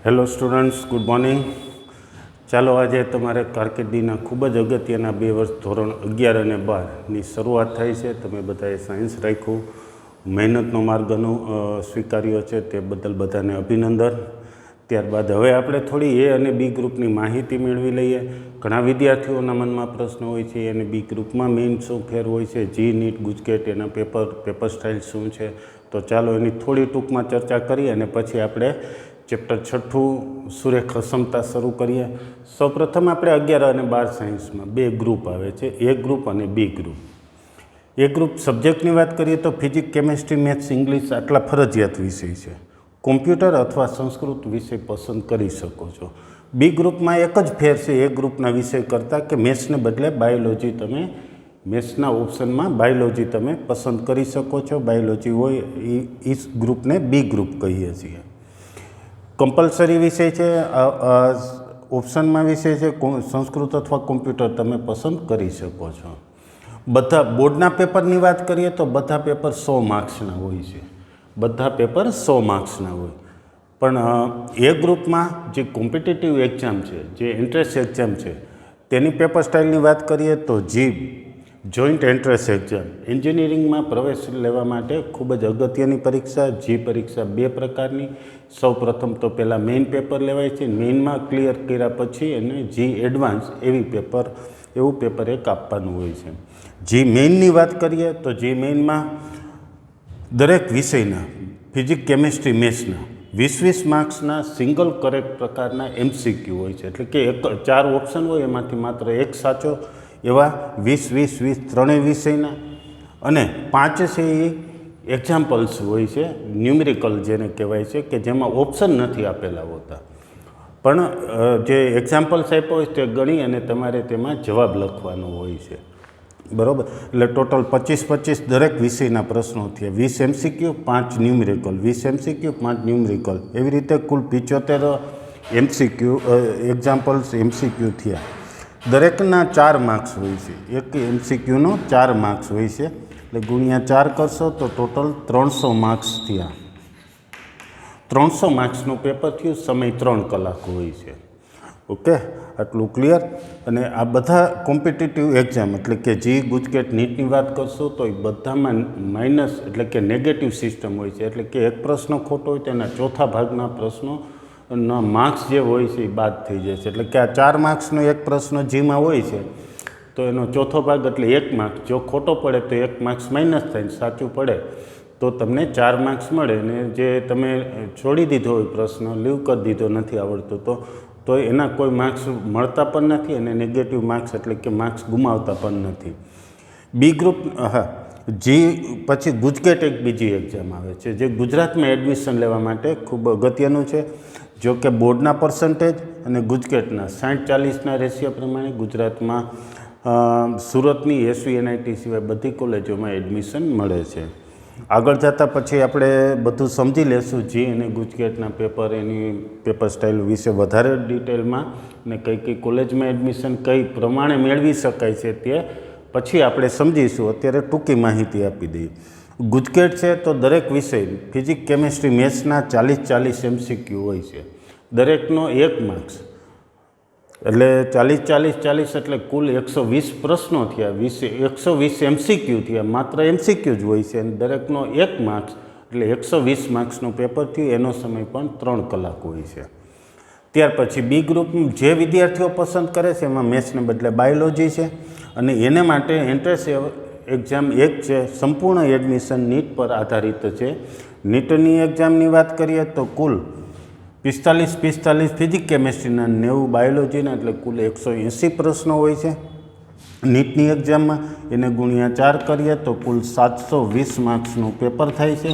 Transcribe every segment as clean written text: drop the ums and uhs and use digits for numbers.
Hello students, good morning. ચાલો આજે તમારે કારકિર્દીના ખૂબ જ અગત્યના 2 વર્ષ ધોરણ 11 અને 12ની શરૂઆત થઈ છે. તમે બધાએ સાયન્સ રાખ્યું, મહેનતનો માર્ગ સ્વીકાર્યો છે, તે બદલ બધાને અભિનંદન. ત્યારબાદ હવે આપણે થોડી એ અને બી ગ્રુપની માહિતી મેળવી લઈએ. ઘણા વિદ્યાર્થીઓના મનમાં પ્રશ્ન હોય છે, અને બી ગ્રુપમાં મેઇન શું ફેર હોય છે, જી નીટ ગુજકેટ એના પેપર સ્ટાઇલ શું છે. તો ચાલો એની થોડી ટૂંકમાં ચર્ચા કરીએ અને પછી આપણે ચેપ્ટર 6 સુરેખ અસમતા શરૂ કરીએ. સૌપ્રથમ આપણે 11 અને 12 સાયન્સમાં 2 ગ્રુપ આવે છે, એ ગ્રુપ અને બી ગ્રુપ. એ ગ્રુપ સબ્જેક્ટની વાત કરીએ તો ફિઝિક્સ, કેમેસ્ટ્રી, મેથ્સ, ઇંગ્લિશ આટલા ફરજિયાત વિષય છે. કોમ્પ્યુટર અથવા સંસ્કૃત વિષય પસંદ કરી શકો છો. બી ગ્રુપમાં એક જ ફેર છે એ ગ્રુપના વિષય કરતાં કે મેથ્સને બદલે બાયોલોજી તમે મેથ્સના ઓપ્શનમાં બાયોલોજી તમે પસંદ કરી શકો છો. બાયોલોજી હોય એ ગ્રુપને બી ગ્રુપ કહીએ છીએ. કમ્પલસરી વિષય છે, ઓપ્શનમાં વિષય છે, સંસ્કૃત અથવા કોમ્પ્યુટર તમે પસંદ કરી શકો છો. બધા બોર્ડના પેપરની વાત કરીએ તો બધા પેપર 100 માર્ક્સના હોય છે. બધા પેપર 100 માર્ક્સના હોય. પણ એ ગ્રુપમાં જે કોમ્પિટિટિવ એક્ઝામ છે, જે એન્ટ્રન્સ એક્ઝામ છે, તેની પેપર સ્ટાઇલની વાત કરીએ તો જોઈન્ટ એન્ટ્રન્સ એક્ઝામ એન્જિનિયરિંગમાં પ્રવેશ લેવા માટે ખૂબ જ અગત્યની પરીક્ષા. પરીક્ષા 2 પ્રકારની. સૌ પ્રથમ તો પહેલાં મેઇન પેપર લેવાય છે. મેઇનમાં ક્લિયર કર્યા પછી એને એડવાન્સ એવું પેપર એક આપવાનું હોય છે. મેઇનની વાત કરીએ તો મેઇનમાં દરેક વિષયના ફિઝિક્સ, કેમેસ્ટ્રી, મેથ્સના 20-20 માર્ક્સના સિંગલ કરેક્ટ પ્રકારના MCQ હોય છે. એટલે કે 4 ઓપ્શન હોય, એમાંથી માત્ર એક સાચો, એવા 20-20-20 ત્રણેય વિષયના. અને 5 છે એ એક્ઝામ્પલ્સ હોય છે, ન્યુમેરિકલ જેને કહેવાય છે, કે જેમાં ઓપ્શન નથી આપેલા હોતા, પણ જે એક્ઝામ્પલ્સ આપ્યા હોય તે ગણી અને તમારે તેમાં જવાબ લખવાનો હોય છે. બરાબર. એટલે ટોટલ 25-25 દરેક વિષયના પ્રશ્નો થયા. 20 MCQ, 5 ન્યુમેરિકલ, 20 MCQ, 5 ન્યુમેરિકલ, એવી રીતે કુલ 75 MCQ એક્ઝામ્પલ્સ MCQ થયા. દરેકના 4 માર્ક્સ હોય છે. એક MCQનો 4 માર્ક્સ હોય છે. એટલે ગુણ્યા 4 કરશો તો ટોટલ 300 માર્ક્સ થયા. 300 માર્ક્સનું પેપર થયું. સમય 3 કલાક હોય છે. ઓકે, આટલું ક્લિયર. અને આ બધા કોમ્પિટિટિવ એક્ઝામ એટલે કે ગુજકેટ, નીટની વાત કરશો તો એ બધામાં માઇનસ એટલે કે નેગેટિવ સિસ્ટમ હોય છે. એટલે કે એક પ્રશ્ન ખોટો હોય તેના ચોથા ભાગના પ્રશ્નોના માર્ક્સ જે હોય છે એ બાદ થઈ જાય છે. એટલે કે આ 4 માર્ક્સનો એક પ્રશ્ન જીમાં હોય છે તો એનો ચોથો ભાગ એટલે 1 માર્ક્સ જો ખોટો પડે તો 1 માર્ક્સ માઇનસ થાય, સાચું પડે તો તમને 4 માર્ક્સ મળે. ને જે તમે છોડી દીધો હોય પ્રશ્ન, લીવ કરી દીધો, નથી આવડતો તો એના કોઈ માર્ક્સ મળતા પણ નથી અને નેગેટિવ માર્ક્સ એટલે કે માર્ક્સ ગુમાવતા પણ નથી. બી ગ્રુપ પછી ગુજકેટ એક બીજી એક્ઝામ આવે છે જે ગુજરાતમાં એડમિશન લેવા માટે ખૂબ અગત્યનું છે. જો કે બોર્ડના પર્સન્ટેજ અને ગુજકેટના 60-40ના રેશિયો પ્રમાણે ગુજરાતમાં સુરતની SVNIT સિવાય બધી કોલેજોમાં એડમિશન મળે છે. આગળ જતાં પછી આપણે બધું સમજી લેશું અને ગુજકેટના પેપર, એની પેપર સ્ટાઇલ વિશે વધારે ડિટેલમાં, અને કઈ કોલેજમાં એડમિશન કઈ પ્રમાણે મેળવી શકાય છે તે પછી આપણે સમજીશું. અત્યારે ટૂંકી માહિતી આપી દઈએ. ગુજકેટ છે તો દરેક વિષય ફિઝિક્સ, કેમેસ્ટ્રી, મેથ્સના 40-40 MCQ હોય છે. દરેકનો 1 માર્ક્સ એટલે 40-40-40 એટલે કુલ 120 પ્રશ્નો થયા. 120 MCQ થયા. માત્ર MCQ જ હોય છે અને દરેકનો 1 માર્ક્સ એટલે 120 માર્ક્સનું પેપર થયું. એનો સમય પણ 3 કલાક હોય છે. ત્યાર પછી બી ગ્રુપ જે વિદ્યાર્થીઓ પસંદ કરે છે એમાં મેથ્સને બદલે બાયોલોજી છે અને એને માટે એન્ટ્રન્સ એક્ઝામ એક છે. સંપૂર્ણ એડમિશન નીટ પર આધારિત છે. નીટની એક્ઝામની વાત કરીએ તો કુલ 45 ફિઝિક્સ, કેમેસ્ટ્રીના, 90 બાયોલોજીના, એટલે કુલ 180 પ્રશ્નો હોય છે. નીટની એક્ઝામમાં એને ગુણ્યા 4 કરીએ તો કુલ 720 માર્ક્સનું પેપર થાય છે.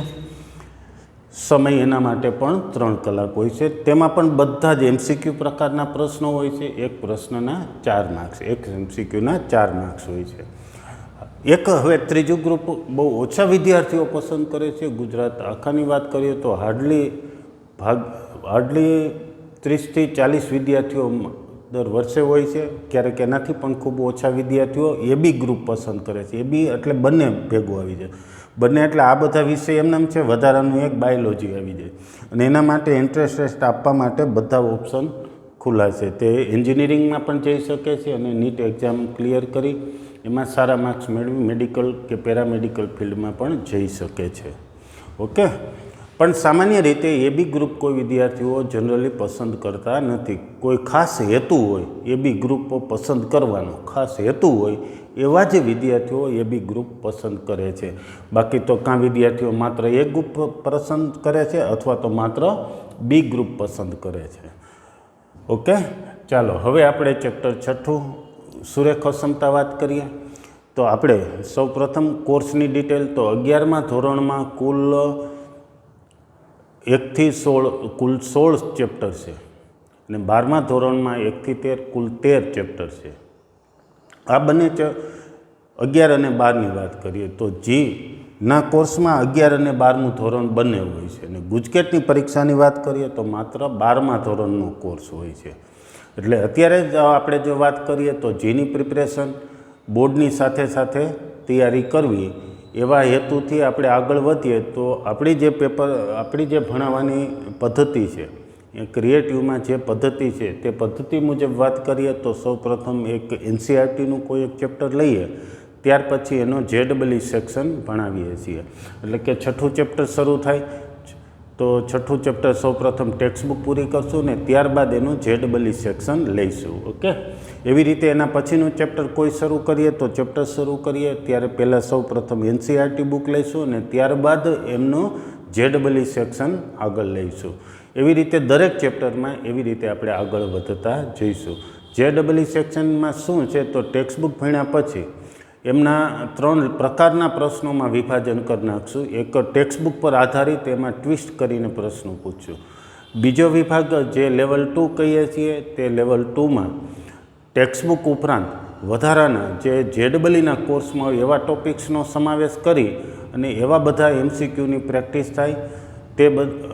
સમય એના માટે પણ 3 કલાક હોય છે. તેમાં પણ બધા જ MCQ પ્રકારના પ્રશ્નો હોય છે. એક પ્રશ્નના 4 માર્ક્સ, એક MCQના 4 માર્ક્સ હોય છે. હવે ત્રીજું ગ્રુપ બહુ ઓછા વિદ્યાર્થીઓ પસંદ કરે છે. ગુજરાત આખાની વાત કરીએ તો હાર્ડલી 30-40 વિદ્યાર્થીઓ દર વર્ષે હોય છે. ક્યારેક એનાથી પણ ખૂબ ઓછા વિદ્યાર્થીઓ બી ગ્રુપ પસંદ કરે છે. બી એટલે બંને ભેગું આવી જાય. બંને એટલે આ બધા વિષય એમનામ છે, વધારાનું એક બાયોલોજી આવી જાય અને એના માટે એન્ટ્રન્સ ટેસ્ટ આપવા માટે બધા ઓપ્શન ખુલ્લા છે. તે એન્જિનિયરિંગમાં પણ જઈ શકે છે અને નીટ એક્ઝામ ક્લિયર કરી એમાં સારા માર્ક્સ મેળવી મેડિકલ કે પેરામેડિકલ ફિલ્ડમાં પણ જઈ શકે છે. ઓકે, પણ સામાન્ય રીતે એબી ગ્રુપ કોઈ વિદ્યાર્થીઓ જનરલી પસંદ કરતા નથી. કોઈ ખાસ હેતુ હોય એબી ગ્રુપ પસંદ કરવાનો ખાસ હેતુ હોય એવા જ વિદ્યાર્થીઓ એબી ગ્રુપ પસંદ કરે છે. બાકી તો કાં વિદ્યાર્થીઓ માત્ર એ ગ્રુપ પસંદ કરે છે અથવા તો માત્ર બી ગ્રુપ પસંદ કરે છે. ઓકે, ચાલો હવે આપણે ચેપ્ટર 6 સુરેખો ક્ષમતા વાત કરીએ. તો આપણે સૌ પ્રથમ કોર્સની ડિટેલ. તો 11મા ધોરણમાં કુલ 1 થી 16 કુલ 16 ચેપ્ટર છે અને 12મા ધોરણમાં 1 થી 13 કુલ 13 ચેપ્ટર છે. આ બંને 11 અને 12ની વાત કરીએ તો જીના કોર્સમાં 11 અને 12મું ધોરણ બંને હોય છે અને ગુજકેટની પરીક્ષાની વાત કરીએ તો માત્ર 12મા ધોરણનો કોર્સ હોય છે. એટલે અત્યારે જ આપણે જો વાત કરીએ તો જીની પ્રિપરેશન બોર્ડની સાથે સાથે તૈયારી કરવી એવા હેતુથી આપણે આગળ વધીએ તો આપણી જે ભણાવવાની પદ્ધતિ છે એ ક્રિએટિવમાં જે પદ્ધતિ છે તે પદ્ધતિ મુજબ વાત કરીએ તો સૌપ્રથમ એક એનસીઈઆરટીનું કોઈ એક ચેપ્ટર લઈએ, ત્યાર પછી એનો જેડબલઈ સેક્શન ભણાવીએ છીએ. એટલે કે 6થું ચેપ્ટર શરૂ થાય તો 6થું ચેપ્ટર સૌપ્રથમ ટેક્સ્ટ બુક પૂરી કરશું ને ત્યારબાદ એનું જેડબલઈ સેક્શન લઈશું. ઓકે, એવી રીતે એના પછીનું ચેપ્ટર કોઈ શરૂ કરીએ તો ચેપ્ટર શરૂ કરીએ ત્યારે પહેલાં સૌપ્રથમ એનસીઈઆરટી બુક લઈશું અને ત્યારબાદ એમનું જેડબલઈ સેક્શન આગળ લઈશું. એવી રીતે દરેક ચેપ્ટરમાં એવી રીતે આપણે આગળ વધતા જઈશું. જેડબલઈ સેક્શનમાં શું છે તો ટેક્સ્ટ બુક ભણ્યા પછી એમના 3 પ્રકારના પ્રશ્નોમાં વિભાજન કરી નાખશું. એક ટેક્સ્ટ બુક પર આધારિત એમાં ટ્વિસ્ટ કરીને પ્રશ્નો પૂછશું. બીજો વિભાગ જે લેવલ 2 કહીએ છીએ તે લેવલ 2માં ટેક્સ્ટ બુક ઉપરાંત વધારાના જે જેડબલઈના કોર્સમાં એવા ટોપિક્સનો સમાવેશ કરી અને એવા બધા એમસીક્યુની પ્રેક્ટિસ થાય તે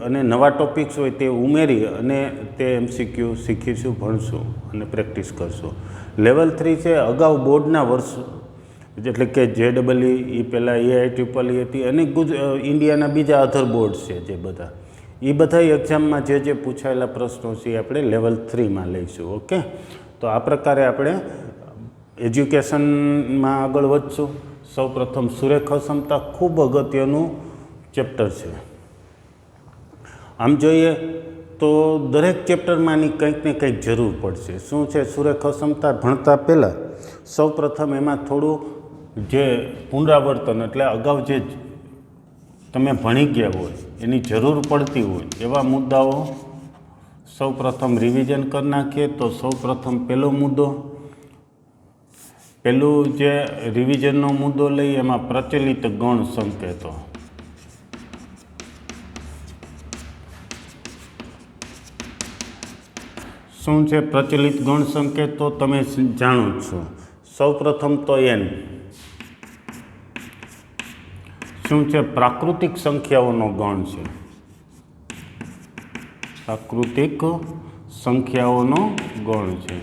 અને નવા ટોપિક્સ હોય તે ઉમેરી અને તે એમસીક્યુ શીખીશું, ભણશું અને પ્રેક્ટિસ કરશું. લેવલ 3 છે અગાઉ બોર્ડના વર્ષ એટલે કે જેડબલઈ એ પહેલાં AITREE હતી અને ઇન્ડિયાના બીજા અધર બોર્ડ્સ છે જે બધા એ બધા એક્ઝામમાં જે પૂછાયેલા પ્રશ્નો છે એ આપણે લેવલ 3માં લઈશું. ઓકે, તો આ પ્રકારે આપણે એજ્યુકેશનમાં આગળ વધશું. સૌપ્રથમ સુરેખા ક્ષમતા ખૂબ અગત્યનું ચેપ્ટર છે. આમ જોઈએ તો દરેક ચેપ્ટરમાંની કંઈક ને કંઈક જરૂર પડશે. શું છે સુરેખા ક્ષમતા ભણતા પહેલાં સૌપ્રથમ એમાં થોડું જે પુનરાવર્તન એટલે અગાઉ જે તમે ભણી ગયા હોય એની જરૂર પડતી હોય એવા મુદ્દાઓ સૌપ્રથમ રિવિઝન કરી નાખીએ. તો સૌપ્રથમ પહેલું જે રિવિઝનનો મુદ્દો લઈ એમાં પ્રચલિત ગણ સંકેતો. શું છે પ્રચલિત ગણ સંકેતો તમે જાણો જ છો. સૌપ્રથમ તો એન. શું છે પ્રાકૃતિક સંખ્યાઓનો ગણ છે. પ્રાકૃતિક સંખ્યાઓનો ગણ છે.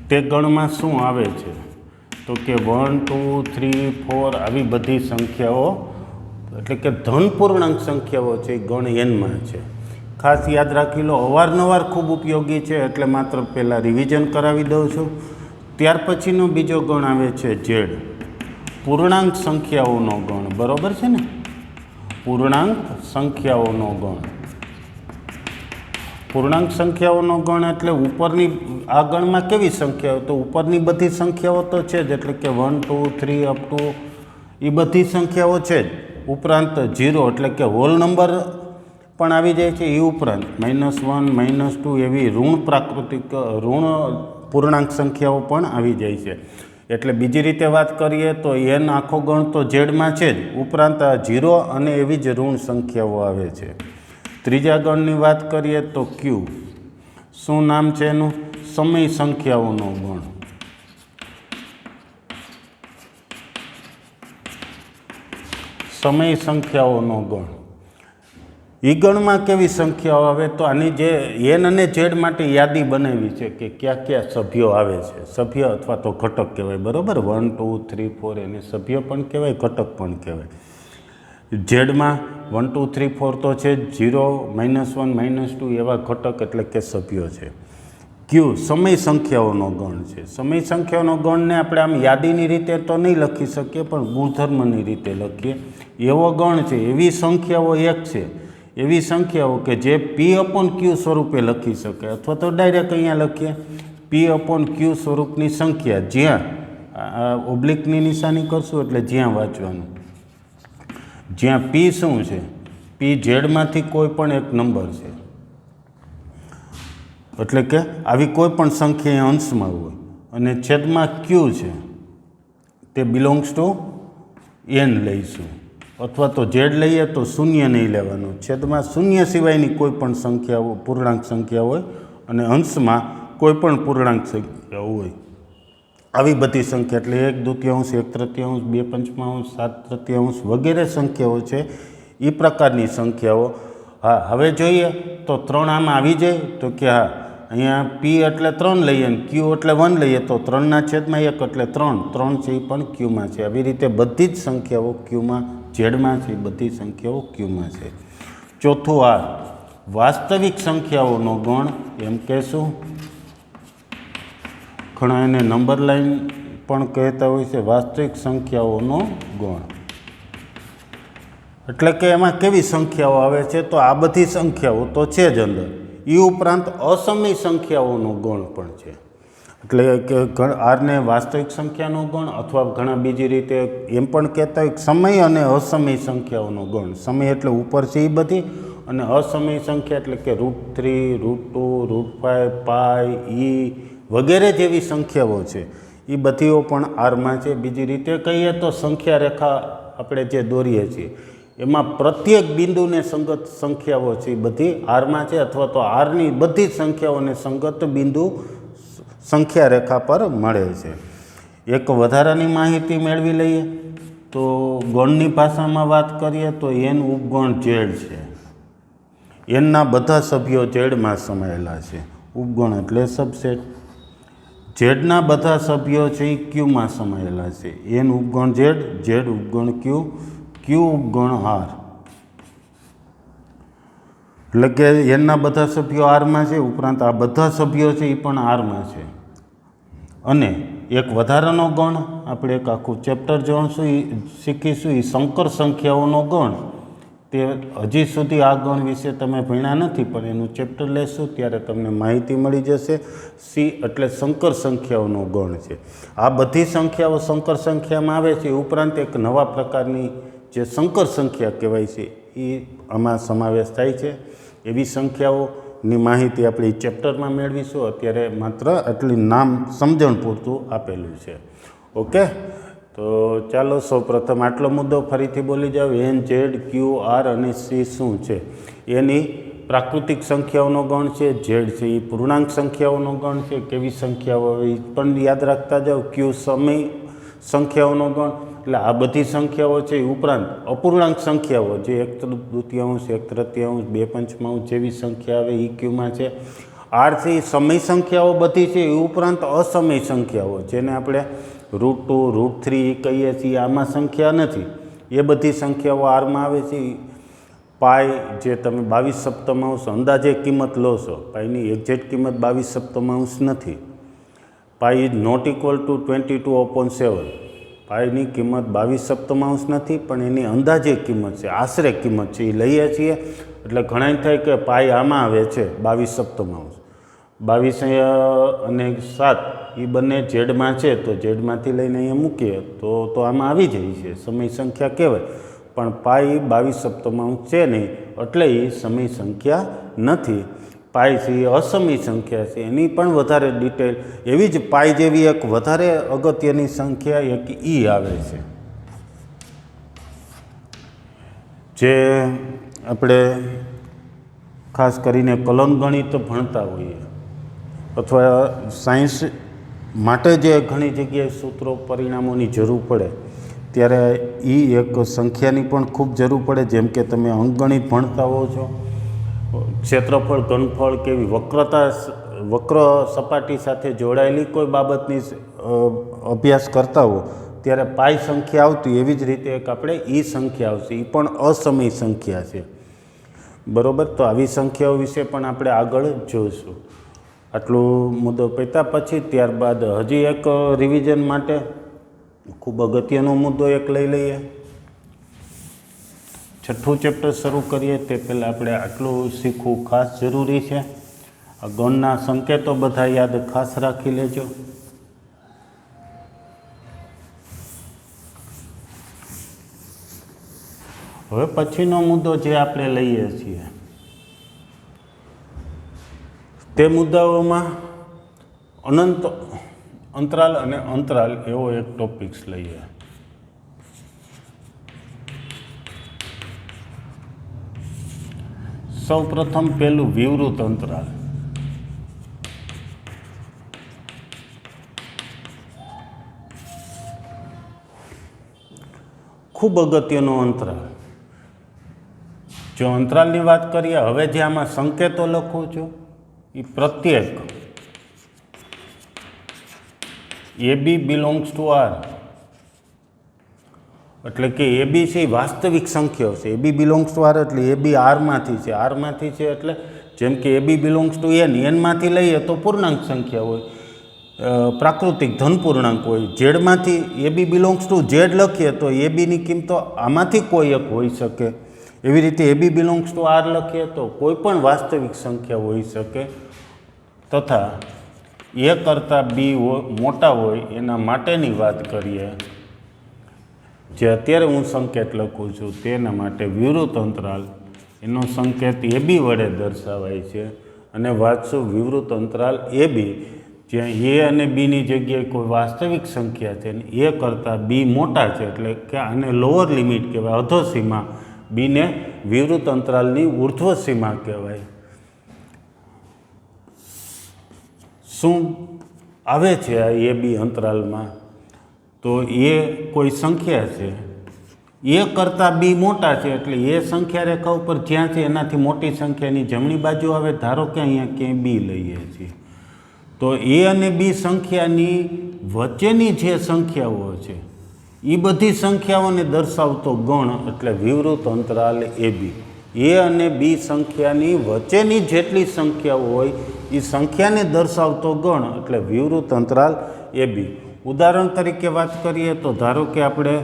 તે ગણમાં શું આવે છે તો કે 1 2 3 4 આવી બધી સંખ્યાઓ એટલે કે ધન પૂર્ણાંક સંખ્યાઓ છે એ ગણ એનમાં છે. ખાસ યાદ રાખી લો, અવારનવાર ખૂબ ઉપયોગી છે એટલે માત્ર પહેલાં રિવિઝન કરાવી દઉં છું. ત્યાર પછીનો બીજો ગણ આવે છે ઝેડ, પૂર્ણાંક સંખ્યાઓનો ગણ. બરાબર છે ને, પૂર્ણાંક સંખ્યાઓનો ગણ. પૂર્ણાંક સંખ્યાઓનો ગણ એટલે ઉપરની આ ગણમાં કેવી સંખ્યાઓ તો ઉપરની બધી સંખ્યાઓ તો છે જ એટલે કે 1 2 3 અપ ટુ એ બધી સંખ્યાઓ છે જ. ઉપરાંત 0 એટલે કે હોલ નંબર પણ આવી જાય છે. એ ઉપરાંત -1 -2 એવી ઋણ પૂર્ણાંક સંખ્યાઓ પણ આવી જાય છે. એટલે બીજી રીતે વાત કરીએ તો એન આખો ગણ તો ઝેડમાં છે જ, ઉપરાંત 0 અને એવી જ ઋણ સંખ્યાઓ આવે છે. ત્રીજા ગણની વાત કરીએ તો ક્યુ. શું નામ છે એનું? સમય સંખ્યાઓનો ગણ. સમય સંખ્યાઓનો ગણ. ઈ ગણમાં કેવી સંખ્યાઓ આવે તો આની જે એન અને ઝેડ માટે યાદી બનાવી છે કે કયા કયા સભ્યો આવે છે. સભ્ય અથવા તો ઘટક કહેવાય, બરાબર. 1 2 3 4 એને સભ્ય પણ કહેવાય, ઘટક પણ કહેવાય. ઝેડમાં 1 2 3 4 તો છે, 0 -1 -2 એવા ઘટક એટલે કે સભ્યો છે. ક્યુ સમય સંખ્યાઓનો ગણ છે. સમય સંખ્યાઓનો ગણને આપણે આમ યાદીની રીતે તો નહીં લખી શકીએ, પણ ગુણધર્મની રીતે લખીએ એવો ગણ છે. એવી સંખ્યાઓ એક છે, એવી સંખ્યાઓ કે જે P/Q સ્વરૂપે લખી શકાય, અથવા તો ડાયરેક્ટ અહીંયા લખીએ P/Q સ્વરૂપની સંખ્યા. જ્યાં ઓબ્લિકની નિશાની કરશું એટલે જ્યાં વાંચવાનું, જ્યાં P શું છે, P ઝેડમાંથી કોઈ પણ એક નંબર છે, એટલે કે આવી કોઈ પણ સંખ્યા અંશમાં હોય, અને છેદમાં Q છે તે બિલોંગ્સ ટુ n લઈશું, અથવા તો ઝેડ લઈએ તો શૂન્ય નહીં લેવાનું. છેદમાં શૂન્ય સિવાયની કોઈ પણ સંખ્યાઓ પૂર્ણાંક સંખ્યા હોય, અને અંશમાં કોઈ પણ પૂર્ણાંક સંખ્યા હોય. આવી બધી સંખ્યા એટલે 1/2, 1/3, 2/5, 7/3 વગેરે સંખ્યાઓ છે. એ પ્રકારની સંખ્યાઓ. હા, હવે જોઈએ તો 3 આમાં આવી જાય તો કે હા, અહીંયા P એટલે 3 લઈએ અને Q એટલે 1 લઈએ તો 3/1 એટલે 3 છે એ પણ Qમાં છે. આવી રીતે બધી જ સંખ્યાઓ Qમાં, ઝેડમાં છે, બધી સંખ્યાઓ Qમાં છે. ચોથું R, વાસ્તવિક સંખ્યાઓનો ગણ એમ કહેશું. ઘણા એને નંબર લાઈન પણ કહેતા હોય છે. વાસ્તવિક સંખ્યાઓનો ગણ એટલે કે એમાં કેવી સંખ્યાઓ આવે છે તો આ બધી સંખ્યાઓ તો છે જ અંદર. એ ઉપરાંત અસમય સંખ્યાઓનો ગણ પણ છે. એટલે કે આરને વાસ્તવિક સંખ્યાનો ગણ, અથવા ઘણા બીજી રીતે એમ પણ કહેતા હોય સમય અને અસમય સંખ્યાઓનો ગણ. સમય એટલે ઉપર છે એ બધી, અને અસમય સંખ્યા એટલે કે √3, √2, √5, ઈ વગેરે જેવી સંખ્યાઓ છે એ બધીઓ પણ આરમાં છે. બીજી રીતે કહીએ તો સંખ્યા રેખા આપણે જે દોરીએ છીએ એમાં પ્રત્યેક બિંદુને સંગત સંખ્યાઓ છે એ બધી આરમાં છે, અથવા તો આરની બધી જ સંખ્યાઓને સંગત બિંદુ સંખ્યા રેખા પર મળે છે. એક વધારાની માહિતી મેળવી લઈએ તો ગણની ભાષામાં વાત કરીએ તો n ઉપગણ ઝેડ છે. એનના બધા સભ્યો ઝેડમાં સમાયેલા છે. ઉપગણ એટલે સબસેટ. ઝેડના બધા સભ્યો છે એ ક્યુમાં સમાયેલા છે. n ઉપગણ ઝેડ, ઝેડ ઉપગણ ક્યુ, ક્યુ ઉપગણ આર. એટલે કે એનના બધા સભ્યો આરમાં છે, ઉપરાંત આ બધા સભ્યો છે એ પણ આરમાં છે. અને એક વધારાનો ગણ આપણે એક આખું ચેપ્ટર જોઈશું, શીખીશું, એ સંકર સંખ્યાઓનો ગણ. તે હજી સુધી આ ગણ વિશે તમે ભણ્યા નથી, પણ એનું ચેપ્ટર લેશું ત્યારે તમને માહિતી મળી જશે. સી એટલે સંકર સંખ્યાઓનો ગણ છે. આ બધી સંખ્યાઓ સંકર સંખ્યામાં આવે છે. ઉપરાંત એક નવા પ્રકારની જે સંકર સંખ્યા કહેવાય છે એ આમાં સમાવેશ થાય છે. એવી સંખ્યાઓની માહિતી આપણે એ ચેપ્ટરમાં મેળવીશું. અત્યારે માત્ર આટલી નામ સમજણ પૂરતું આપેલું છે. ઓકે, તો ચાલો સૌપ્રથમ આટલો મુદ્દો ફરીથી બોલી જાઓ. n, ઝેડ, ક્યુ, આર અને સી શું છે? એની પ્રાકૃતિક સંખ્યાઓનો ગણ છે. ઝેડ છે એ પૂર્ણાંક સંખ્યાઓનો ગણ છે. કેવી સંખ્યાઓ એ પણ યાદ રાખતા જાઓ. ક્યુ સમય સંખ્યાઓનો ગણ. એટલે આ બધી સંખ્યાઓ છે. ઉપરાંત અપૂર્ણાંક સંખ્યાઓ જે 1/2, 1/3, 2/5 જેવી સંખ્યા આવે એ ક્યુમાં છે. આર છે એ સમય સંખ્યાઓ બધી છે. એ ઉપરાંત અસમય સંખ્યાઓ જેને આપણે √2, √3 કહીએ છીએ, આમાં સંખ્યા નથી. એ બધી સંખ્યાઓ આરમાં આવે છે. પાઈ જે તમે 22/7 અંદાજે કિંમત લો છો, પાઈની એક્ઝેક્ટ કિંમત 22/7 નથી. Pi is not equal to 22/7. પાઈની કિંમત 22/7 નથી, પણ એની અંદાજે કિંમત છે, આશરે કિંમત છે એ લઈએ છીએ. એટલે ઘણા થાય કે પાઈ આમાં આવે છે 22/7. 22 અને 7 એ બંને ઝેડમાં છે, તો ઝેડમાંથી લઈને અહીંયા મૂકીએ તો આમાં આવી જાય છે, સમય સંખ્યા કહેવાય. પણ પાઈ 22/7 છે નહીં, એટલે એ સમય સંખ્યા નથી. પાઈ છે એ અસમય સંખ્યા છે. એની પણ વધારે ડિટેલ એવી જ પાઈ જેવી એક વધારે અગત્યની સંખ્યા એક ઈ આવે છે, જે આપણે ખાસ કરીને કલન ગણિત ભણતા હોઈએ, અથવા સાયન્સ માટે જે ઘણી જગ્યાએ સૂત્રો પરિણામોની જરૂર પડે ત્યારે એ એક સંખ્યાની પણ ખૂબ જરૂર પડે. જેમ કે તમે અંકગણિત ભણતા હો છો, ક્ષેત્રફળ, ઘનફળ કેવી વક્ર સપાટી સાથે જોડાયેલી કોઈ બાબતની અભ્યાસ કરતા હો ત્યારે પાઈ સંખ્યા આવતી, એવી જ રીતે એક આપણે ઈ સંખ્યા આવશે. એ પણ અસમય સંખ્યા છે, બરાબર. તો આવી સંખ્યાઓ વિશે પણ આપણે આગળ જોઈશું. આટલું મુદ્દો પત્યા પછી ત્યારબાદ હજી એક રિવિઝન માટે ખૂબ અગત્યનો મુદ્દો એક લઈ લઈએ. છઠ્ઠું ચેપ્ટર શરૂ કરીએ તે પહેલાં આપણે આટલું શીખવું ખાસ જરૂરી છે. આ ગણના સંકેતો બધા યાદ ખાસ રાખી લેજો. હવે પછીનો મુદ્દો જે આપણે લઈએ છીએ તે મુદ્દાઓમાં અનંત અંતરાલ અને અંતરાલ એવો એક ટોપિક્સ લઈએ. સૌ પ્રથમ પહેલું વિવૃત અંતરાલ. ખૂબ અગત્યનો અંતરાલ. જો અંતરાલની વાત કરીએ, હવે જે આમાં સંકેતો લખું છું એ પ્રત્યેક AB બિલોંગ્સ ટુ R, એટલે કે AB છે એ વાસ્તવિક સંખ્યાઓ છે. AB બિલોંગ્સ ટુ R એટલે AB Rમાંથી છે, Rમાંથી છે એટલે જેમ કે AB બિલોંગ્સ ટુ N, Nમાંથી લઈએ તો પૂર્ણાંક સંખ્યા હોય, પ્રાકૃતિક ધનપૂર્ણાંક હોય. ઝેડમાંથી AB બિલોંગ્સ ટુ Z લખીએ તો ABની કિંમતો આમાંથી કોઈ એક હોઈ શકે. એવી રીતે AB બિલોંગ્સ ટુ R લખીએ તો કોઈ પણ વાસ્તવિક સંખ્યા હોઈ શકે, તથા A કરતાં B મોટા હોય એના માટેની વાત કરીએ, જે અત્યારે હું સંકેત લખું છું તેના માટે વિવૃત અંતરાલ, એનો સંકેત AB વડે દર્શાવાય છે. અને વાંચશું વિવૃત અંતરાલ AB, જ્યાં A અને Bની જગ્યાએ કોઈ વાસ્તવિક સંખ્યા છે ને A કરતાં B મોટા છે, એટલે કે આને લોઅર લિમિટ કહેવાય, અધોસીમા. બીને વિવૃત અંતરાલની ઉર્ધ્વ સીમા કહેવાય. શું આવે છે આ AB અંતરાલમાં? તો એ કોઈ સંખ્યા છે, A કરતાં B મોટા છે, એટલે એ સંખ્યા રેખા ઉપર જ્યાં છે એનાથી મોટી સંખ્યાની જમણી બાજુ આવે. ધારો કે અહીંયા ક્યાંય B લઈએ છીએ, તો A અને B સંખ્યાની વચ્ચેની જે સંખ્યાઓ છે એ બધી સંખ્યાઓને દર્શાવતો ગણ એટલે વિવૃત અંતરાલ AB. A અને B સંખ્યાની વચ્ચેની જેટલી સંખ્યાઓ હોય એ સંખ્યાને દર્શાવતો ગણ એટલે વિવૃત અંતરાલ AB. ઉદાહરણ તરીકે વાત કરીએ તો ધારો કે આપણે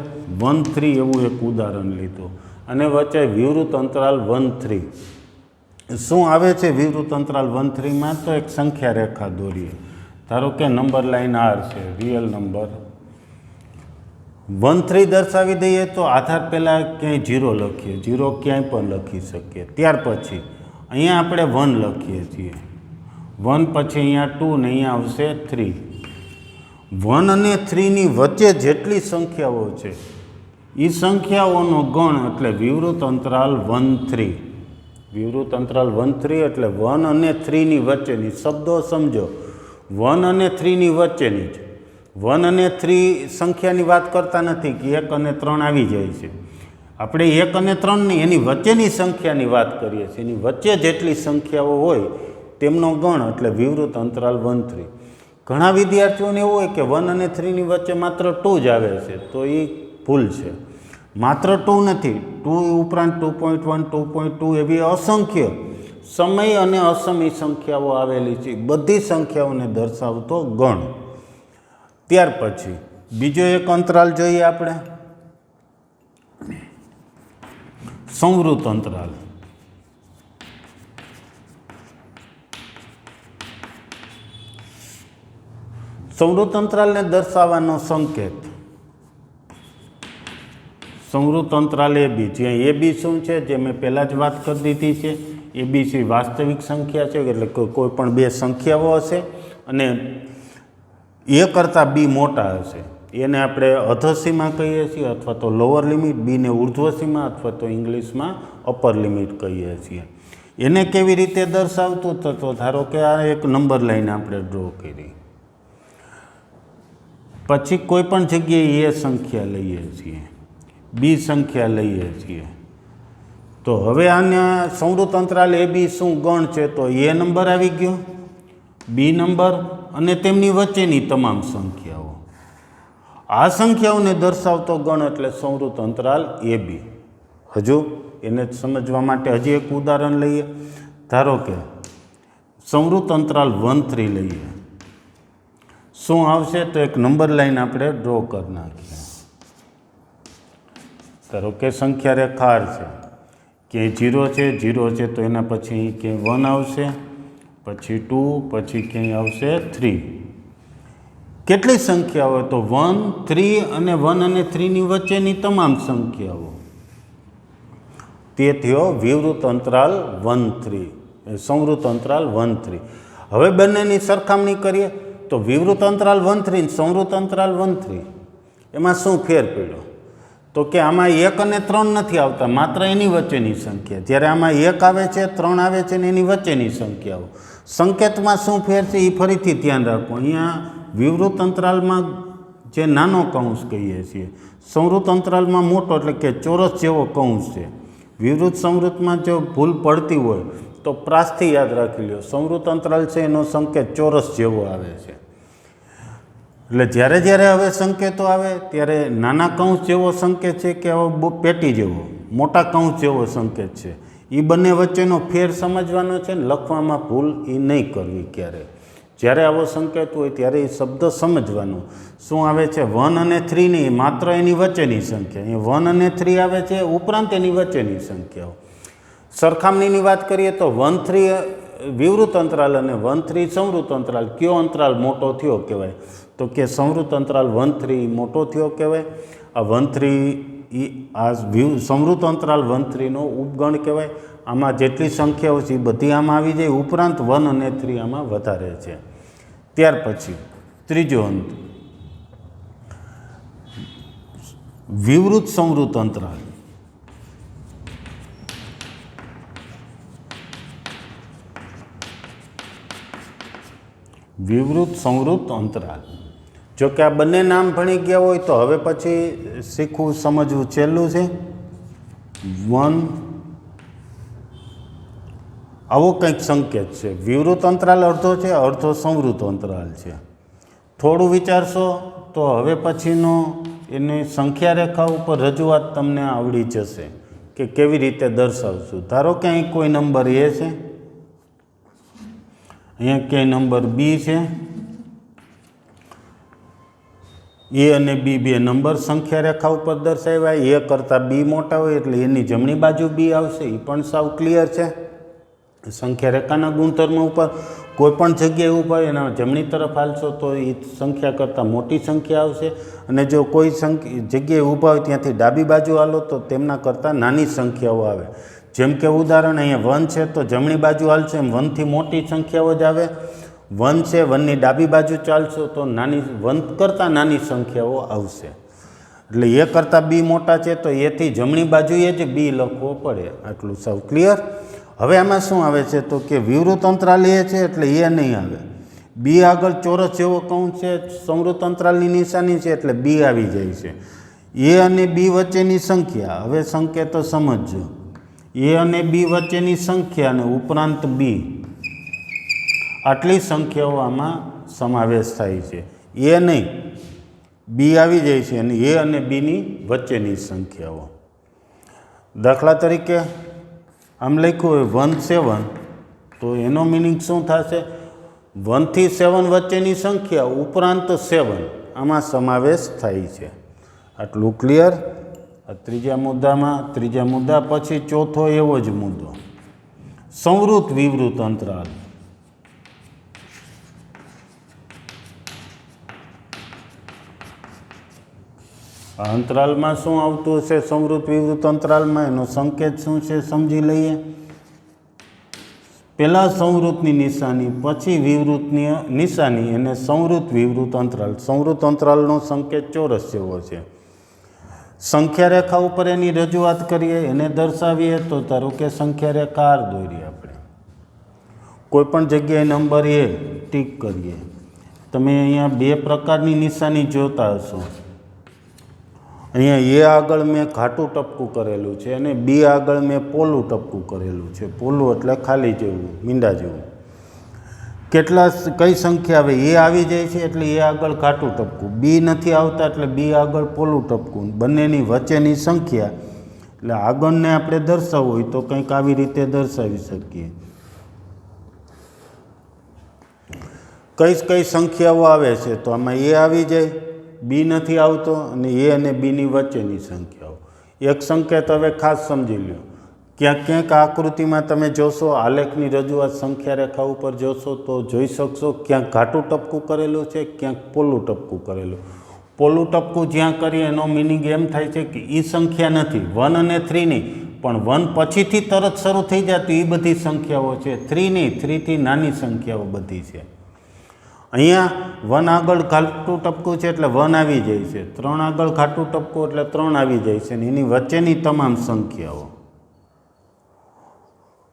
1 3 એવું એક ઉદાહરણ લીધું અને વચ્ચે વિવૃત અંતરાલ 1 3. શું આવે છે વિવૃત અંતરાલ 1 3માં? તો એક સંખ્યા રેખા દોરીએ. ધારો કે નંબર લાઈન R છે, રિયલ નંબર. 1 3 દર્શાવી દઈએ તો આધાર પહેલાં ક્યાંય 0 લખીએ, 0 ક્યાંય પણ લખી શકીએ. ત્યાર પછી અહીંયા આપણે 1 લખીએ છીએ, 1 પછી અહીંયા 2 ને અહીંયા આવશે 3. 1 અને 3ની વચ્ચે જેટલી સંખ્યાઓ છે એ સંખ્યાઓનો ગણ એટલે વિવૃત અંતરાલ 1 3. વિવૃત અંતરાલ 1 3 એટલે 1 અને 3ની વચ્ચેની. શબ્દો સમજો, 1 અને 3ની વચ્ચેની જ. 1 અને 3 સંખ્યાની વાત કરતા નથી કે 1 અને 3 આવી જાય છે. આપણે 1 અને 3ની એની વચ્ચેની સંખ્યાની વાત કરીએ છીએ. એની વચ્ચે જેટલી સંખ્યાઓ હોય તેમનો ગણ એટલે વિવૃત અંતરાલ 1 3. ઘણા વિદ્યાર્થીઓને એવું હોય કે 1 અને 3ની વચ્ચે માત્ર 2 જ આવે છે, તો એ ભૂલ છે. માત્ર 2 નથી, 2 ઉપરાંત 2.1 2.2 એવી અસંખ્ય સમય અને અસમય સંખ્યાઓ આવેલી છે. બધી સંખ્યાઓને દર્શાવતો ગણ. ત્યાર પછી બીજો એક અંતરાલ જોઈએ આપણે, સંવૃત અંતરાલ. સંવૃત અંતરાલને દર્શાવવાનો સંકેત સંવૃત અંતરાલ AB, જ્યાં AB શું છે જે મેં પહેલાં જ વાત કરી દીધી છે. ABC વાસ્તવિક સંખ્યા છે, એટલે કોઈ પણ બે સંખ્યાઓ હશે અને A કરતાં B મોટા હશે. એને આપણે અધોસીમા કહીએ છીએ અથવા તો લોઅર લિમિટ, બીને ઉર્ધ્વસીમા અથવા તો ઇંગ્લિશમાં અપર લિમિટ કહીએ છીએ. એને કેવી રીતે દર્શાવતું? તો ધારો કે આ એક નંબર લાઈન આપણે ડ્રો કરી. પછી કોઈ પણ જગ્યાએ એ સંખ્યા લઈએ છીએ, બી સંખ્યા લઈએ છીએ, તો હવે આને સંવૃત અંતરાલ એ બી શું ગણ છે? તો એ નંબર આવી ગયો, બી નંબર અને તેમની વચ્ચેની તમામ સંખ્યાઓ. આ સંખ્યાઓને દર્શાવતો ગણ એટલે સંવૃત અંતરાલ એ બી. હજુ એને સમજવા માટે હજી એક ઉદાહરણ લઈએ. ધારો કે સંવૃત અંતરાલ 1 3 લઈએ. શું આવશે? તો એક નંબર લાઈન આપણે ડ્રો કરી નાખીએ. ધારો કે સંખ્યા રેખા છે, ક્યાંય 0 છે, 0 છે તો એના પછી ક્યાંય 1 આવશે, પછી 2, પછી ક્યાંય આવશે 3. કેટલી સંખ્યાઓ હોય? તો 1 3 અને 1 અને 3ની વચ્ચેની તમામ સંખ્યાઓ. તે થયો વિવૃત અંતરાલ 1 3, સંવૃત અંતરાલ 1 3. હવે બંનેની સરખામણી કરીએ તો વિવૃત અંતરાલ 1 3 અને સંવૃત અંતરાલ 1 3 એમાં શું ફેર પડ્યો? તો કે આમાં 1 અને 3 નથી આવતા, માત્ર એની વચ્ચેની સંખ્યા. જ્યારે આમાં 1 આવે છે, 3 આવે છે ને એની વચ્ચેની સંખ્યાઓ. સંકેતમાં શું ફેર છે એ ફરીથી ધ્યાન રાખો. અહીંયા વિવૃત અંતરાલમાં જે નાનો કૌંસ કહીએ છીએ, સંવૃત અંતરાલમાં મોટો એટલે કે ચોરસ જેવો કૌંસ છે. વિવૃત સંવૃતમાં જો ભૂલ પડતી હોય તો પ્રાસથી યાદ રાખી લો. સંવૃત અંતરાલ છે એનો સંકેત ચોરસ જેવો આવે છે. એટલે જ્યારે જ્યારે હવે સંકેતો આવે ત્યારે નાના કૌંસ જેવો સંકેત છે કે પેટી જેવો મોટા કૌંસ જેવો સંકેત છે, એ બંને વચ્ચેનો ફેર સમજવાનો છે ને લખવામાં ભૂલ એ નહીં કરવી ક્યારે. જ્યારે આવો સંકેત હોય ત્યારે એ શબ્દ સમજવાનો. શું આવે છે? 1 અને 3 નહીં, માત્ર એની વચ્ચેની સંખ્યા. એ 1 અને 3 આવે છે, ઉપરાંત એની વચ્ચેની સંખ્યાઓ. સરખામણીની વાત કરીએ તો 1 3 વિવૃત અંતરાલ અને 1 3 સંવૃત અંતરાલ, કયો અંતરાલ મોટો થયો કહેવાય? તો કે સંવૃત અંતરાલ 1 3 મોટો થયો કહેવાય. આ 1 3 આ સંવૃત અંતરાલ 1 3નો ઉપગણ કહેવાય. આમાં જેટલી સંખ્યાઓ છે એ બધી આમાં આવી જાય, ઉપરાંત 1 અને 3 આમાં વધારે છે. ત્યાર પછી ત્રીજો અંત વિવૃત સંવૃત અંતરાલ. વિવૃત સંવૃત અંતરાલ. જો કે આ બંને નામ ભણી ગયા હોય તો હવે પછી શીખવું સમજવું છેલ્લું છે. 1 આવો કંઈક સંકેત છે. વિવૃત અંતરાલ અડધો છે, અડધો સંવૃત અંતરાલ છે. થોડું વિચારશો તો હવે પછીનો એની સંખ્યા રેખા ઉપર રજૂઆત તમને આવડી જશે કે કેવી રીતે દર્શાવશું. ધારો કે અહીં કોઈ નંબર એ છે, અહીંયા ક્યાંય નંબર બી છે. એ અને બી બે નંબર સંખ્યા રેખા ઉપર દર્શાવ્યા. એ કરતાં બી મોટા હોય એટલે એની જમણી બાજુ બી આવશે, એ પણ સાવ ક્લિયર છે. સંખ્યા રેખાના ગુણધર્મ ઉપર કોઈ પણ જગ્યાએ ઊભા હોય એના જમણી તરફ હાલશો તો એ સંખ્યા કરતાં મોટી સંખ્યા આવશે, અને જો કોઈ જગ્યાએ ઊભા હોય ત્યાંથી ડાબી બાજુ હાલો તો તેમના કરતાં નાની સંખ્યાઓ આવે. જેમ કે ઉદાહરણ અહીંયા 1 છે તો જમણી બાજુ હાલશે એમ 1 થી મોટી સંખ્યાઓ જ આવે. 1 છે, 1ની ડાબી બાજુ ચાલશો તો નાની 1 કરતાં નાની સંખ્યાઓ આવશે. એટલે એ કરતાં બી મોટા છે તો એથી જમણી બાજુએ જ બી લખવો પડે. આટલું સાવ ક્લિયર. હવે આમાં શું આવે છે તો કે વિવૃત અંતરાલ એ છે એટલે એ નહીં આવે. બી આગળ ચોરસ જેવો કૌંસ છે, સંવૃત અંતરાલની નિશાની છે એટલે બી આવી જાય છે. એ અને બી વચ્ચેની સંખ્યા. હવે સંકેતો સમજજો. એ અને બી વચ્ચેની સંખ્યા અને ઉપરાંત બી, આટલી સંખ્યાઓ આમાં સમાવેશ થાય છે. એ નહીં, બી આવી જાય છે અને એ અને બીની વચ્ચેની સંખ્યાઓ. દાખલા તરીકે આમ લખ્યું હોય 1 7 તો એનો મિનિંગ શું થશે? 1 થી 7 વચ્ચેની સંખ્યા ઉપરાંત 7 આમાં સમાવેશ થાય છે. આટલું ક્લિયર. ત્રીજા મુદ્દા પછી ચોથો એવો જ મુદ્દો, સંવૃત વિવૃત અંતરાલ. આ અંતરાલમાં શું આવતું હશે? સંવૃત વિવૃત અંતરાલમાં એનો સંકેત શું છે સમજી લઈએ. પહેલાં સંવૃતની નિશાની, પછી વિવૃતની નિશાની અને સંવૃત વિવૃત અંતરાલ. સંવૃત અંતરાલનો સંકેત ચોરસ જેવો છે. સંખ્યા રેખા ઉપર એની રજૂઆત કરીએ, એને દર્શાવીએ તો ધારો કે સંખ્યા રેખા દોરીએ આપણે. કોઈ પણ જગ્યાએ નંબર એ ટીક કરીએ. તમે અહીંયા બે પ્રકારની નિશાની જોતા હશો. અહીંયા એ આગળ મેં ઘાટું ટપકું કરેલું છે અને બી આગળ મેં પોલું ટપકું કરેલું છે. પોલું એટલે ખાલી જેવું, મીંડા જેવું. કઈ સંખ્યા આવે? એ આવી જાય છે એટલે એ આગળ ઘાટું ટપકું, બી નથી આવતા એટલે બી આગળ પોલું ટપકું. બંનેની વચ્ચેની સંખ્યા એટલે આગળને આપણે દર્શાવવું હોય તો કંઈક આવી રીતે દર્શાવી શકીએ. કઈ સંખ્યાઓ આવે છે તો આમાં એ આવી જાય, બી નથી આવતો અને એ અને બીની વચ્ચેની સંખ્યાઓ. એક સંકેત હવે ખાસ સમજી લો. ક્યાંક આકૃતિમાં તમે જોશો, આલેખની રજૂઆત સંખ્યા રેખા ઉપર જોશો તો જોઈ શકશો ક્યાંક ઘાટું ટપકું કરેલું છે, ક્યાંક પોલું ટપકું કરેલું. પોલું ટપકું જ્યાં કરીએ એનો મિનિંગ એમ થાય છે કે એ સંખ્યા નથી, 1 અને 3 નહીં, પણ 1 પછીથી તરત શરૂ થઈ જતી એ બધી સંખ્યાઓ છે. 3 નહીં, 3થી નાની સંખ્યાઓ બધી છે. અહીંયા 1 આગળ ઘાટું ટપકું છે એટલે 1 આવી જાય છે, 3 આગળ ઘાટું ટપકું એટલે 3 આવી જાય છે અને એની વચ્ચેની તમામ સંખ્યાઓ.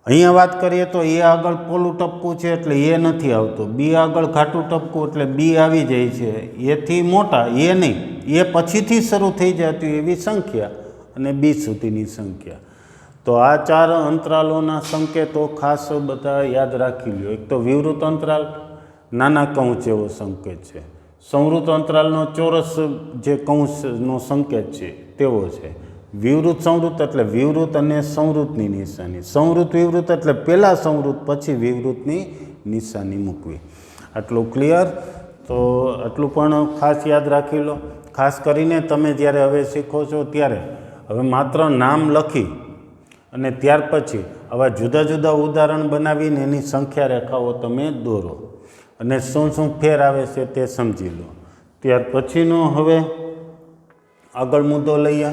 અહીંયા વાત કરીએ તો એ આગળ પોલું ટપકું છે એટલે એ નથી આવતો, બી આગળ ઘાટું ટપકું એટલે બી આવી જાય છે. એથી મોટા એ નહીં, એ પછીથી શરૂ થઈ જતી એવી સંખ્યા અને બી સુધીની સંખ્યા. તો આ 4 અંતરાલોના સંકેતો ખાસ બધા યાદ રાખી લો. એક તો વિવૃત અંતરાલ, નાના કૌંસ જેવો સંકેત છે. સંવૃત અંતરાલનો ચોરસ જે કૌંસનો સંકેત છે તેવો છે. વિવૃત સંવૃત એટલે વિવૃત અને સંવૃતની નિશાની. સંવૃત વિવૃત એટલે પહેલાં સંવૃત પછી વિવૃતની નિશાની મૂકવી. આટલું ક્લિયર? તો આટલું પણ ખાસ યાદ રાખી લો. ખાસ કરીને તમે જ્યારે હવે શીખો છો ત્યારે હવે માત્ર નામ લખી અને ત્યાર પછી આવા જુદા જુદા ઉદાહરણ બનાવીને એની સંખ્યા રેખાઓ તમે દોરો અને શું ફેર આવે છે તે સમજી લો. ત્યાર પછીનો હવે આગળ મુદ્દો લઈએ.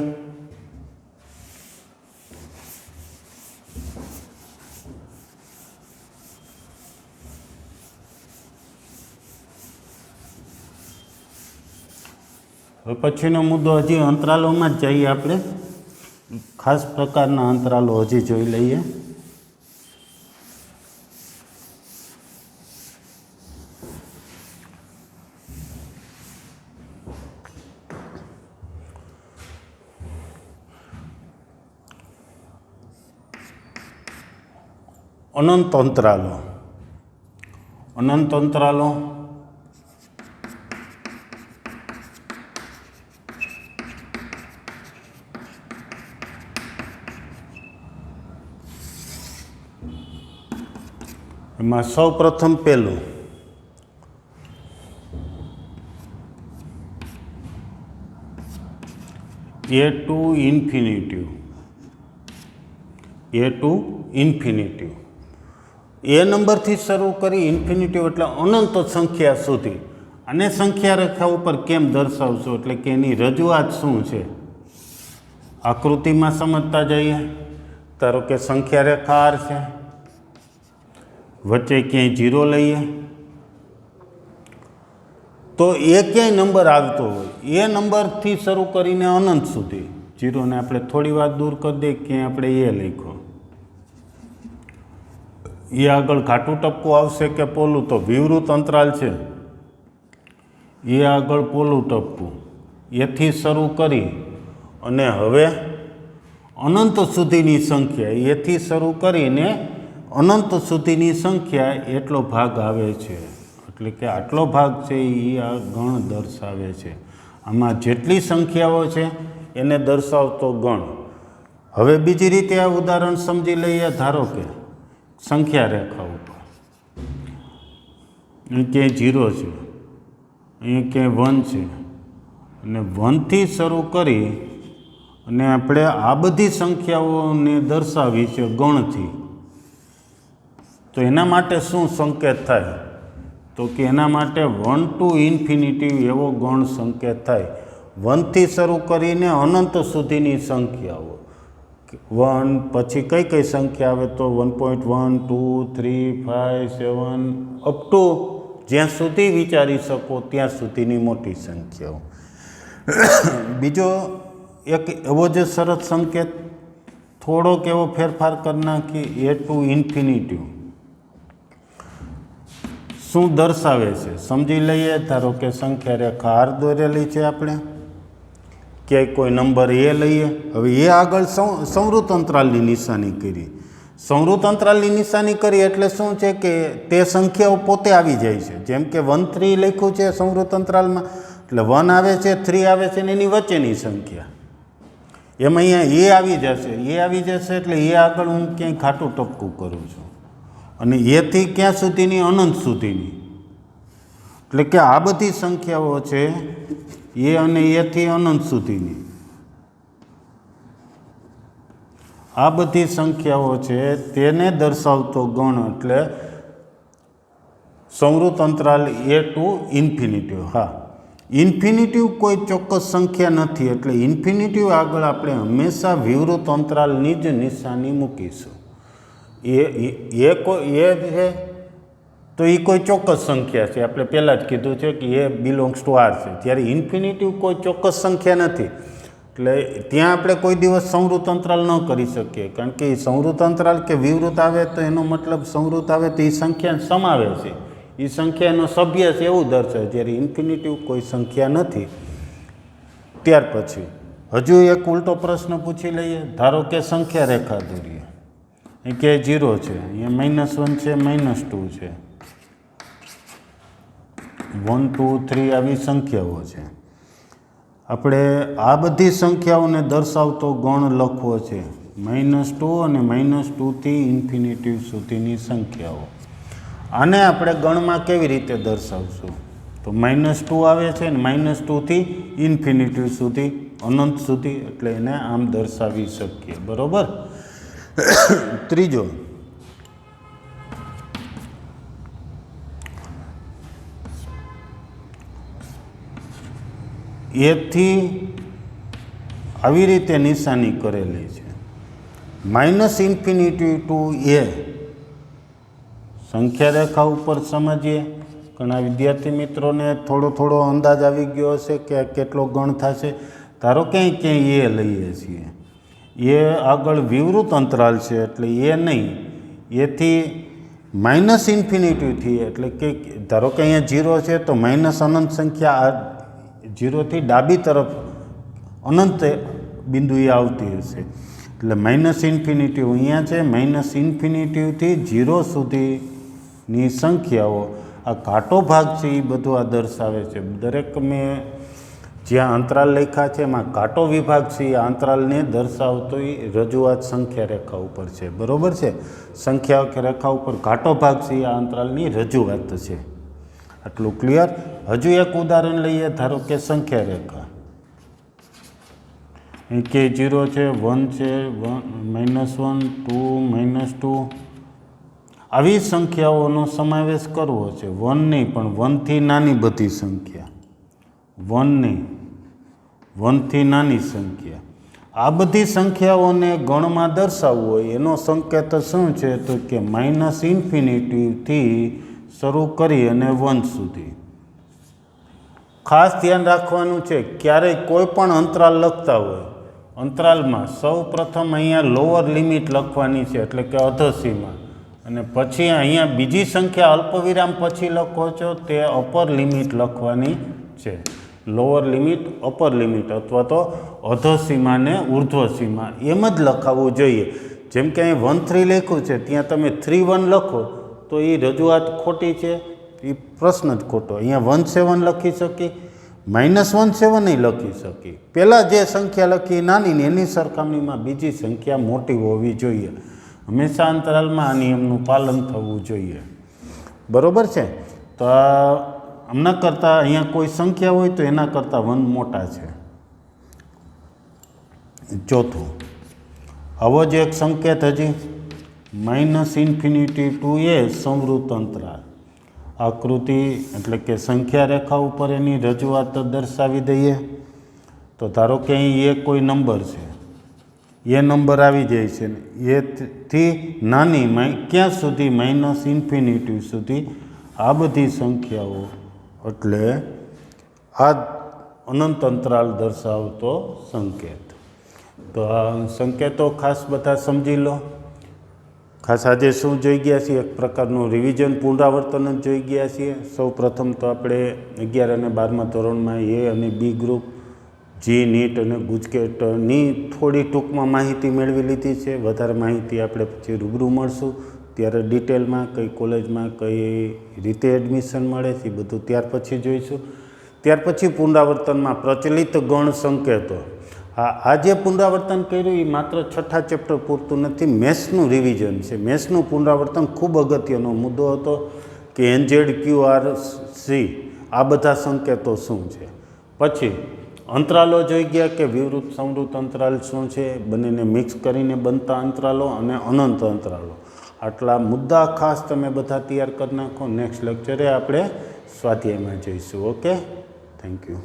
હવે પછીનો મુદ્દો હજી અંતરાલોમાં જ જઈએ આપણે. ખાસ પ્રકારના અંતરાલો હજી જોઈ લઈએ. અનંત અંતરાલો. અનંત અંતરાલો એમાં સૌ પ્રથમ પહેલું એ ટુ ઇન્ફિનિટિવ. એ ટુ ઇન્ફિનિટિવ એ નંબરથી શરૂ કરી ઇન્ફિનિટિવ એટલે અનંત સંખ્યા સુધી. અને સંખ્યા રેખા ઉપર કેમ દર્શાવશો એટલે કે એની રજૂઆત શું છે આકૃતિમાં સમજતા જઈએ. ધારો કે સંખ્યા રેખા આર છે, વચ્ચે ક્યાંય 0 લઈએ તો એ ક્યાંય નંબર આવતો હોય એ નંબરથી શરૂ કરીને અનંત સુધી. 0ને આપણે થોડી વાર દૂર કરી દઈએ, ક્યાંય આપણે એ લખ્યો. એ આગળ ઘાટું ટપકું આવશે કે પોલું? તો વિવૃત અંતરાલ છે, એ આગળ પોલું ટપકું, એથી શરૂ કરી અને હવે અનંત સુધીની સંખ્યા, એથી શરૂ કરીને અનંત સુધીની સંખ્યા એટલો ભાગ આવે છે. એટલે કે આટલો ભાગ છે એ આ ગણ દર્શાવે છે. આમાં જેટલી સંખ્યાઓ છે એને દર્શાવતો ગણ. હવે બીજી રીતે આ ઉદાહરણ સમજી લઈએ. ધારો કે સંખ્યા રેખા ઉપર અહીં ક્યાંય 0 છે, અહીંયા ક્યાંય 1 છે અને 1થી શરૂ કરી અને આપણે આ બધી સંખ્યાઓને દર્શાવી છે ગણથી. તો એના માટે શું સંકેત થાય? તો કે એના માટે 1 ટુ ઇન્ફિનિટિવ એવો ગણ સંકેત થાય. 1થી શરૂ કરીને અનંત સુધીની સંખ્યાઓ. 1 પછી કઈ સંખ્યા આવે? તો 1.1 2 3 5 7 અપ ટુ જ્યાં સુધી વિચારી શકો ત્યાં સુધીની મોટી સંખ્યાઓ. બીજો એક એવો જ સરસ સંકેત થોડોક એવો ફેરફાર કરી નાખીએ. એ ટુ ઇન્ફિનિટિવ શું દર્શાવે છે સમજી લઈએ. ધારો કે સંખ્યા રેખા આર દોરેલી છે આપણે, કે કોઈ નંબર એ લઈએ. હવે એ આગળ સંવૃત અંતરાલની નિશાની કરી. સંવૃત અંતરાલની નિશાની કરી એટલે શું છે કે તે સંખ્યાઓ પોતે આવી જાય છે. જેમ કે 1 3 લખ્યું છે સંવૃત અંતરાલમાં, એટલે 1 આવે છે, 3 આવે છે ને એની વચ્ચેની સંખ્યા. એમાં અહીંયા એ આવી જશે. એ આવી જશે એટલે એ આગળ હું ક્યાંય ખાટું ટપકું કરું છું. અને એથી ક્યાં સુધીની? અનંત સુધીની. એટલે કે આ બધી સંખ્યાઓ છે એ અને એથી અનંત સુધીની. આ બધી સંખ્યાઓ છે તેને દર્શાવતો ગણ એટલે સંવૃત અંતરાલ એ ટુ ઇન્ફિનિટિવ. હા, ઇન્ફિનિટિવ કોઈ ચોક્કસ સંખ્યા નથી, એટલે ઇન્ફિનિટિવ આગળ આપણે હંમેશા વિવૃત અંતરાલની જ નિશાની મૂકીશું. એ છે તો એ કોઈ ચોક્કસ સંખ્યા છે. આપણે પહેલાં જ કીધું છે કે એ બિલોંગ્સ ટુ આર છે. જ્યારે ઇન્ફિનિટિવ કોઈ ચોક્કસ સંખ્યા નથી, એટલે ત્યાં આપણે કોઈ દિવસ સંવૃત અંતરાલ ન કરી શકીએ. કારણ કે સંવૃત અંતરાલ કે વિવૃત આવે તો એનો મતલબ સંવૃત આવે તો એ સંખ્યાને સમાવે છે, એ સંખ્યાનો સભ્ય છે એવું દર્શાવે. જ્યારે ઇન્ફિનિટિવ કોઈ સંખ્યા નથી. ત્યાર પછી હજુ એક ઉલટો પ્રશ્ન પૂછી લઈએ. ધારો કે સંખ્યા રેખા દોરીએ, એ કે 0 છે, અહીંયા -1 છે, -2 છે, 1 2 3 આવી સંખ્યાઓ છે. આપણે આ બધી સંખ્યાઓને દર્શાવતો ગણ લખવો છે. -2 અને -2 થી ઇન્ફિનિટિવ સુધીની સંખ્યાઓ. આને આપણે ગણમાં કેવી રીતે દર્શાવશું? તો -2 આવે છે ને -2 થી ઇન્ફિનિટિવ સુધી, અનંત સુધી, એટલે એને આમ દર્શાવી શકીએ. બરાબર. ત્રીજો, એથી આવી રીતે નિશાની કરેલી છે. -ઇન્ફિનિટી ટુ એ સંખ્યા રેખા ઉપર સમજીએ. ઘણા વિદ્યાર્થી મિત્રોને થોડો અંદાજ આવી ગયો હશે કે કેટલો ગણ થશે. ધારો ક્યાંય એ લઈએ છીએ, એ આગળ વિવૃત અંતરાલ છે એટલે એ નહીં, એથી -ઇન્ફિનિટીથી, એટલે કે ધારો કે અહીંયા 0 છે તો માઇનસ અનંત સંખ્યા 0થી ડાબી તરફ અનંત બિંદુએ આવતી હશે. એટલે -ઇન્ફિનિટી અહીંયા છે, -ઇન્ફિનિટીથી 0 સુધીની સંખ્યાઓ. આ ઘાટો ભાગ છે એ બધું આ દર્શાવે છે. દરેક મેં જ્યાં અંતરાલ લખ્યા છે એમાં ઘાટો વિભાગ છે એ અંતરાલને દર્શાવતો રજૂઆત સંખ્યા રેખા ઉપર છે. બરાબર છે. સંખ્યા રેખા ઉપર ઘાટો ભાગ છે એ આ અંતરાલની રજૂઆત છે. આટલું ક્લિયર. હજુ એક ઉદાહરણ લઈએ. ધારો કે સંખ્યા રેખા કે 0 છે, 1 છે, -1 2 -2 આવી સંખ્યાઓનો સમાવેશ કરવો છે. 1 નહીં પણ 1 થી નાની બધી સંખ્યા, 1 નહીં, 1 થી નાની સંખ્યા. આ બધી સંખ્યાઓને ગણમાં દર્શાવવું હોય એનો સંકેત શું છે? તો કે -ઇન્ફિનિટીથી શરૂ કરી અને 1 સુધી. ખાસ ધ્યાન રાખવાનું છે, ક્યારેય કોઈ પણ અંતરાલ લખતા હોય, અંતરાલમાં સૌ પ્રથમ અહીંયા લોઅર લિમિટ લખવાની છે, એટલે કે અધસીમા, અને પછી અહીંયા બીજી સંખ્યા અલ્પવિરામ પછી લખો છો તે અપર લિમિટ લખવાની છે. લોઅર લિમિટ, અપર લિમિટ, અથવા તો અધસીમા ને ઉર્ધ્વસીમા એમ જ લખાવવું જોઈએ. જેમ કે અહીં 1 3 લખ્યું છે, ત્યાં તમે 3 1 લખો તો એ રજૂઆત ખોટી છે, એ પ્રશ્ન જ ખોટો. અહીંયા 1 7 લખી શકી, -1 7 નહીં લખી શકી. પહેલાં જે સંખ્યા લખી નાની ને એની સરખામણીમાં બીજી સંખ્યા મોટી હોવી જોઈએ. હંમેશા અંતરાલમાં આ નિયમનું પાલન થવું જોઈએ. બરાબર છે. તો આમના કરતાં અહીંયા કોઈ સંખ્યા હોય તો એના કરતાં 1 મોટા છે. ચોથું, આવો જ એક સંકેત હજી -ઇન્ફિનિટી ટુ એ સંવૃત અંતરાલ. આકૃતિ એટલે કે સંખ્યા રેખા ઉપર એની રજૂઆત દર્શાવી દઈએ. તો ધારો કે અહીં એ કોઈ નંબર છે, એ નંબર આવી જાય છે ને એથી નાની ક્યાં સુધી? -ઇન્ફિનિટી સુધી. આ બધી સંખ્યાઓ એટલે આ અનંત અંતરાલ દર્શાવતો સંકેત. તો આ સંકેતો ખાસ બધા સમજી લો. ખાસ આજે શું જોઈ ગયા છીએ? એક પ્રકારનું રિવિઝન પુનરાવર્તન જ જોઈ ગયા છીએ. સૌ પ્રથમ તો આપણે 11 અને 12મા ધોરણમાં એ અને બી ગ્રુપ, જી, નીટ અને ગુજકેટની થોડી ટૂંકમાં માહિતી મેળવી લીધી છે. વધારે માહિતી આપણે પછી રૂબરૂ મળશું ત્યારે ડિટેલમાં કઈ કોલેજમાં કઈ રીતે એડમિશન મળે છે એ બધું ત્યાર પછી જોઈશું. ત્યાર પછી પુનરાવર્તનમાં પ્રચલિત ગણ સંકેતો. આ જે પુનરાવર્તન કર્યું એ માત્ર 6થા ચેપ્ટર પૂરતું નથી, મેથ્સનું રિવિઝન છે. મેથ્સનું પુનરાવર્તન ખૂબ અગત્યનો મુદ્દો હતો કે NZQRC આ બધા સંકેતો શું છે. પછી અંતરાલો જોઈ ગયા કે વિવૃત સંવૃત અંતરાલ શું છે, બંનેને મિક્સ કરીને બનતા અંતરાલો અને અનંત અંતરાલો. આટલા મુદ્દા ખાસ તમે બધા તૈયાર કરી નાખો. નેક્સ્ટ લેક્ચરે આપણે સ્વાધ્યાયમાં જઈશું. Okay, thank you.